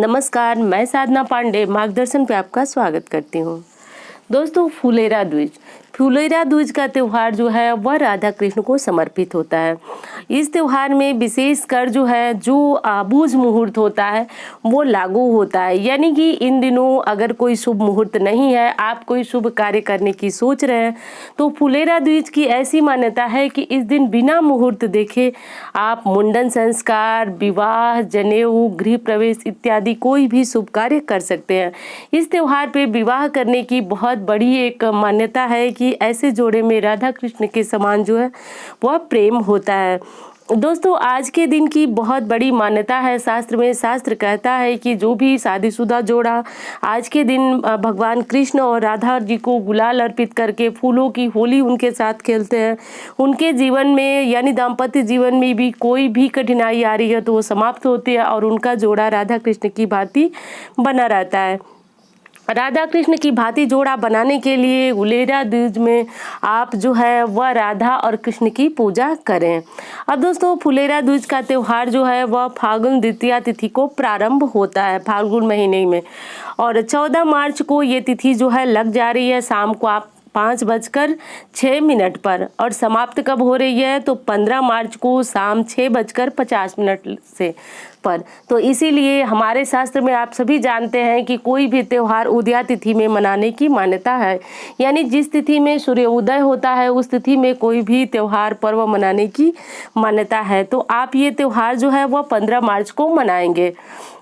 नमस्कार, मैं साधना पांडे मार्गदर्शन पे आपका स्वागत करती हूँ। दोस्तों, फुलेरा दूज का त्यौहार जो है वह राधा कृष्ण को समर्पित होता है। इस त्यौहार में विशेषकर जो है जो आबूझ मुहूर्त होता है वो लागू होता है, यानी कि इन दिनों अगर कोई शुभ मुहूर्त नहीं है, आप कोई शुभ कार्य करने की सोच रहे हैं, तो फुलेरा दूज की ऐसी मान्यता है कि इस दिन बिना मुहूर्त देखे आप मुंडन संस्कार, विवाह, जनेऊ, गृह प्रवेश इत्यादि कोई भी शुभ कार्य कर सकते हैं। इस त्यौहार पे विवाह करने की बहुत बड़ी एक मान्यता है कि ऐसे जोड़े में राधा कृष्ण के समान जो है वह प्रेम होता है। दोस्तों, आज के दिन की बहुत बड़ी मान्यता है शास्त्र में। शास्त्र कहता है कि जो भी शादीशुदा जोड़ा आज के दिन भगवान कृष्ण और राधा जी को गुलाल अर्पित करके फूलों की होली उनके साथ खेलते हैं, उनके जीवन में यानी दाम्पत्य जीवन में भी कोई भी कठिनाई आ रही है तो वो समाप्त होती है और उनका जोड़ा राधा कृष्ण की भांति बना रहता है। राधा कृष्ण की भांति जोड़ा बनाने के लिए फुलेरा दूज में आप जो है वह राधा और कृष्ण की पूजा करें। अब दोस्तों, फुलेरा दूज का त्यौहार जो है वह फाल्गुन द्वितीया तिथि को प्रारंभ होता है, फाल्गुन महीने में, और 14 मार्च को ये तिथि जो है लग जा रही है शाम को आप 5:06 पर, और समाप्त कब हो रही है तो 15 मार्च को शाम 6:50 से पर। तो इसीलिए हमारे शास्त्र में आप सभी जानते हैं कि कोई भी त्यौहार उदया तिथि में मनाने की मान्यता है, यानी जिस तिथि में सूर्य उदय होता है उस तिथि में कोई भी त्यौहार पर्व मनाने की मान्यता है। तो आप ये त्यौहार जो है वह 15 मार्च को मनाएंगे।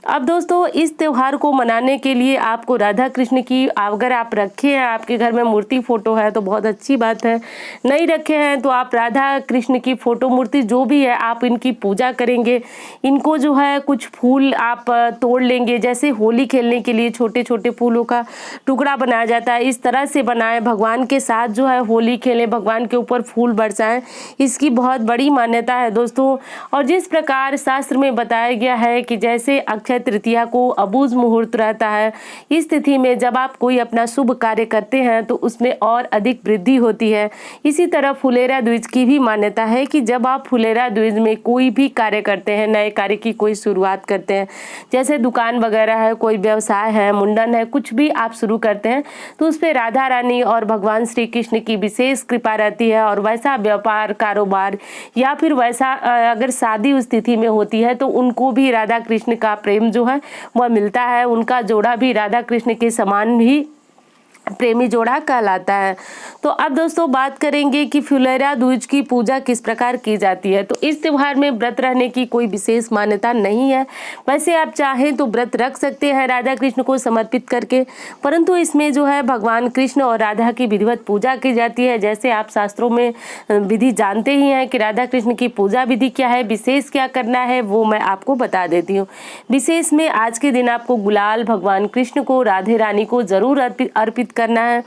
अब दोस्तों, इस त्यौहार को मनाने के लिए आपको राधा कृष्ण की, अगर आप रखे हैं, आपके घर में मूर्ति फोटो है तो बहुत अच्छी बात है, नहीं रखे हैं तो आप राधा कृष्ण की फोटो मूर्ति जो भी है आप इनकी पूजा करेंगे। इनको जो है कुछ फूल आप तोड़ लेंगे, जैसे होली खेलने के लिए छोटे छोटे फूलों का टुकड़ा बनाया जाता है, इस तरह से बनाएं, भगवान के साथ जो है होली खेलें, भगवान के ऊपर फूल बरसाएं। इसकी बहुत बड़ी मान्यता है दोस्तों। और जिस प्रकार शास्त्र में बताया गया है कि जैसे अक्षय तृतीया को अबूझ मुहूर्त रहता है, इस तिथि में जब आप कोई अपना शुभ कार्य करते हैं तो उसमें और अधिक वृद्धि होती है। इसी तरह फुलेरा दूज की भी मान्यता है कि जब आप फुलेरा दूज में कोई भी कार्य करते हैं, नए कार्य की कोई शुरुआत करते हैं, जैसे दुकान वगैरह है, कोई व्यवसाय है, मुंडन है, कुछ भी आप शुरू करते हैं तो उस पर राधा रानी और भगवान श्री कृष्ण की विशेष कृपा रहती है। और वैसा व्यापार, कारोबार या फिर वैसा अगर शादी उस तिथि में होती है तो उनको भी राधा कृष्ण का प्रेम जो है वह मिलता है, उनका जोड़ा भी राधा कृष्ण के समान भी प्रेमी जोड़ा कहलाता है। तो अब दोस्तों बात करेंगे कि फुलेरा दूज की पूजा किस प्रकार की जाती है। तो इस त्यौहार में व्रत रहने की कोई विशेष मान्यता नहीं है, वैसे आप चाहें तो व्रत रख सकते हैं राधा कृष्ण को समर्पित करके, परंतु इसमें जो है भगवान कृष्ण और राधा की विधिवत पूजा की जाती है। जैसे आप शास्त्रों में विधि जानते ही हैं कि राधा कृष्ण की पूजा विधि क्या है, विशेष क्या करना है, वो मैं आपको बता देती हूँ। विशेष में आज के दिन आपको गुलाल भगवान कृष्ण को, राधे रानी को जरूर अर्पित करना है,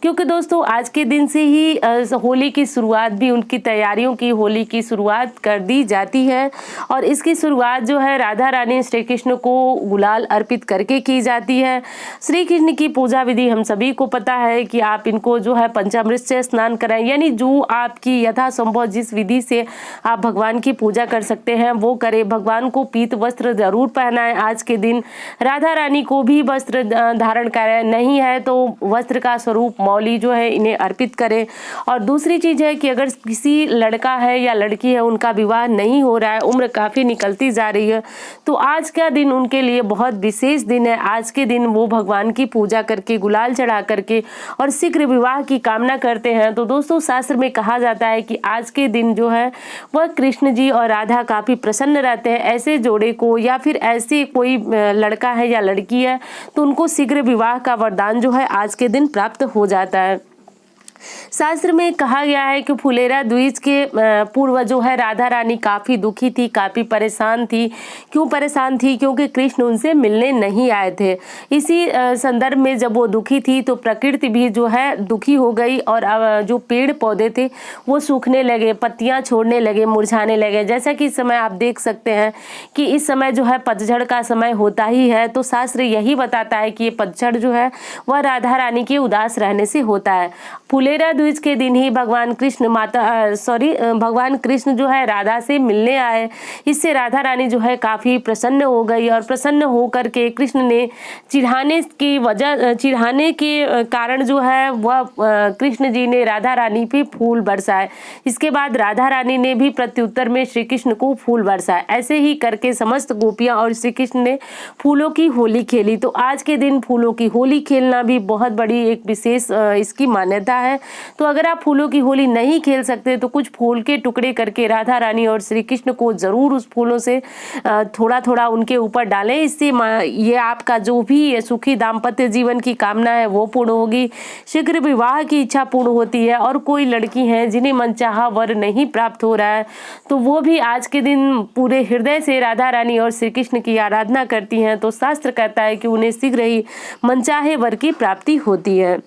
क्योंकि दोस्तों आज के दिन से ही होली की शुरुआत भी, उनकी तैयारियों की, होली की शुरुआत कर दी जाती है। और इसकी शुरुआत जो है राधा रानी श्री कृष्ण को गुलाल अर्पित करके की जाती है। श्री कृष्ण की पूजा विधि हम सभी को पता है कि आप इनको जो है पंचामृत से स्नान कराएं, यानी जो आपकी यथासंभव जिस विधि से आप भगवान की पूजा कर सकते हैं वो करें। भगवान को पीत वस्त्र जरूर पहनाएं आज के दिन। राधा रानी को भी वस्त्र धारण करें, नहीं है तो वस्त्र का स्वरूप मौली जो है इन्हें अर्पित करें। और दूसरी चीज है कि अगर किसी लड़का है या लड़की है उनका विवाह नहीं हो रहा है, उम्र काफी निकलती जा रही है, तो आज का दिन उनके लिए बहुत विशेष दिन है। आज के दिन वो भगवान की पूजा करके, गुलाल चढ़ा करके और शीघ्र विवाह की कामना करते हैं। तो दोस्तों शास्त्र में कहा जाता है कि आज के दिन जो है वह कृष्ण जी और राधा काफी प्रसन्न रहते हैं। ऐसे जोड़े को या फिर ऐसे कोई लड़का है या लड़की है तो उनको शीघ्र विवाह का वरदान जो है आज के दिन प्राप्त हो जाता है। शास्त्र में कहा गया है कि फुलेरा दूज के पूर्व जो है राधा रानी काफ़ी दुखी थी, काफ़ी परेशान थी। क्यों परेशान थी? क्योंकि कृष्ण उनसे मिलने नहीं आए थे। इसी संदर्भ में जब वो दुखी थी तो प्रकृति भी जो है दुखी हो गई और जो पेड़ पौधे थे वो सूखने लगे, पत्तियां छोड़ने लगे, मुरझाने लगे। जैसा कि इस समय आप देख सकते हैं कि इस समय जो है पतझड़ का समय होता ही है, तो शास्त्र यही बताता है कि ये पतझड़ जो है वह राधा रानी के उदास रहने से होता है। फुले फुलेरा द्विज के दिन ही भगवान कृष्ण जो है राधा से मिलने आए। इससे राधा रानी जो है काफ़ी प्रसन्न हो गई और प्रसन्न होकर के कृष्ण ने चिढ़ाने के कारण जो है वह कृष्ण जी ने राधा रानी पे फूल बरसाए। इसके बाद राधा रानी ने भी प्रत्युत्तर में श्री कृष्ण को फूल बरसाए। ऐसे ही करके समस्त गोपियां और श्री कृष्ण ने फूलों की होली खेली। तो आज के दिन फूलों की होली खेलना भी बहुत बड़ी एक विशेष इसकी मान्यता है। तो अगर आप फूलों की होली नहीं खेल सकते तो कुछ फूल के टुकड़े करके राधा रानी और श्री कृष्ण को जरूर उस फूलों से थोड़ा थोड़ा उनके ऊपर डालें। इससे ये आपका जो भी सुखी दाम्पत्य जीवन की कामना है वो पूर्ण होगी, शीघ्र विवाह की इच्छा पूर्ण होती है। और कोई लड़की है जिन्हें मनचाहा वर नहीं प्राप्त हो रहा है तो वो भी आज के दिन पूरे हृदय से राधा रानी और श्री कृष्ण की आराधना करती हैं तो शास्त्र कहता है कि उन्हें शीघ्र ही मनचाहे वर की प्राप्ति होती है।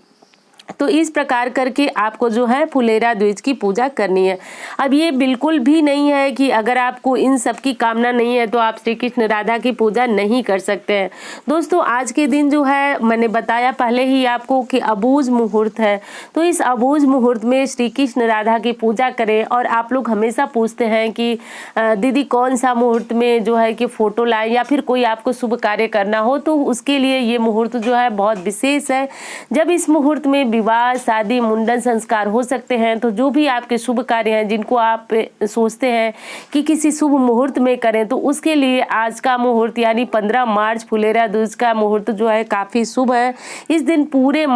तो इस प्रकार करके आपको जो है फुलेरा द्विज की पूजा करनी है। अब ये बिल्कुल भी नहीं है कि अगर आपको इन सब की कामना नहीं है तो आप श्री कृष्ण राधा की पूजा नहीं कर सकते हैं। दोस्तों आज के दिन जो है मैंने बताया पहले ही आपको कि अबूझ मुहूर्त है। तो इस अबूझ मुहूर्त में श्री कृष्ण राधा की पूजा करें। और आप लोग हमेशा पूछते हैं कि दीदी कौन सा मुहूर्त में जो है कि फ़ोटो लाएं या फिर कोई आपको शुभ कार्य करना हो तो उसके लिए ये मुहूर्त जो है बहुत विशेष है। जब इस मुहूर्त में विवाह, शादी, मुंडन संस्कार हो सकते हैं। तो जो भी आपके शुभ कार्य हैं जिनको आप सोचते हैं कि किसी शुभ मुहूर्त में करें तो उसके लिए आज का मुहूर्त यानी 15 मार्च फुलेरा दूज का मुहूर्त जो है काफ़ी शुभ है। इस दिन पूरे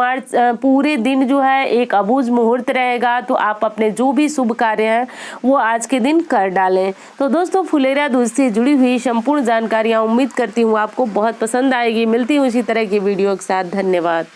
दिन जो है एक अबूझ मुहूर्त रहेगा। तो आप अपने जो भी शुभ कार्य हैं वो आज के दिन कर डालें। तो दोस्तों फुलेरा दूज से जुड़ी हुई संपूर्ण जानकारियाँ उम्मीद करती हूँ आपको बहुत पसंद आएगी। मिलती हूँ इसी तरह की वीडियो के साथ। धन्यवाद।